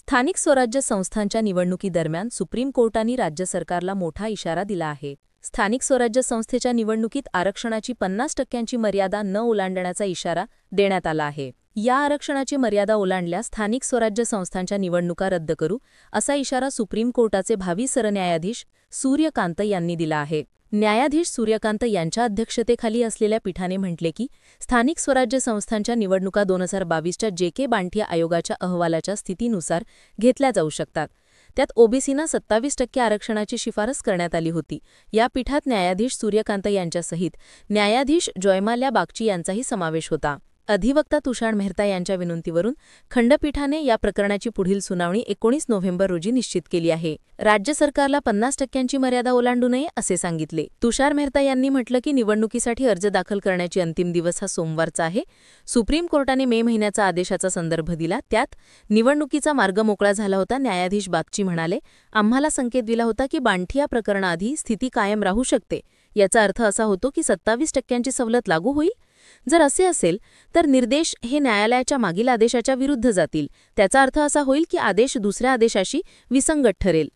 स्थानिक स्वराज्य संस्थांच्या निवडणुकीदरम्यान सुप्रीम कोर्टाने राज्य सरकारला मोठा इशारा दिला आहे. स्थानिक स्वराज्य संस्थेच्या निवडणुकीत आरक्षणाची 50% मर्यादा न ओलांडण्याचा इशारा देण्यात आला आहे. या आरक्षणाची मर्यादा ओलांडल्यास स्थानिक स्वराज्य संस्थांच्या निवडणुका रद्द करू, असा इशारा सुप्रीम कोर्टाचे भावी सरन्यायाधीश सूर्यकांत यांनी दिला आहे. न्यायाधीश सूर्यकांत यांच्या अध्यक्षतेखाली असलेल्या पीठाने म्हटले की स्थानिक स्वराज्य संस्थांच्या निवडणुका 2022च्या जे.के. बांठिया आयोगाच्या अहवालाच्या स्थितीनुसार घेतल्या जाऊ शकतात. त्यात ओबीसींना 27% आरक्षणाची शिफारस करण्यात आली होती. या पीठात न्यायाधीश सूर्यकांत यांच्यासहित न्यायाधीश जयमाल्या बागची यांचाही समावेश होता. अधिवक्ता तुषार मेहता यांच्या विनंतीवरून खंडपीठाने या प्रकरणाची पुढील सुनावणी 19 नोव्हेंबर रोजी निश्चित केली आहे. राज्य सरकारला 50%ची मर्यादा ओलांडू नये असे सांगितले. तुषार मेहता यांनी म्हटलं की निवडणुकीसाठी अर्ज दाखल करण्याची अंतिम दिवस हा सोमवारचा आहे. सुप्रीम कोर्टाने मे महिन्याचा आदेशाचा संदर्भ दिला, त्यात निवडणुकीचा मार्ग मोकळा झाला होता. न्यायाधीश बागची म्हणाले, आम्हाला संकेत दिला होता की बांठिया प्रकरणाआधी स्थिती कायम राहू शकते. याचा अर्थ असा होतो की 27%ची सवलत लागू होईल. जर असे असेल तर निर्देश हे न्यायालयाच्या मागील आदेशाच्या विरुद्ध जातील. त्याचा अर्थ असा होईल की आदेश दुसऱ्या आदेशाशी विसंगत ठरेल.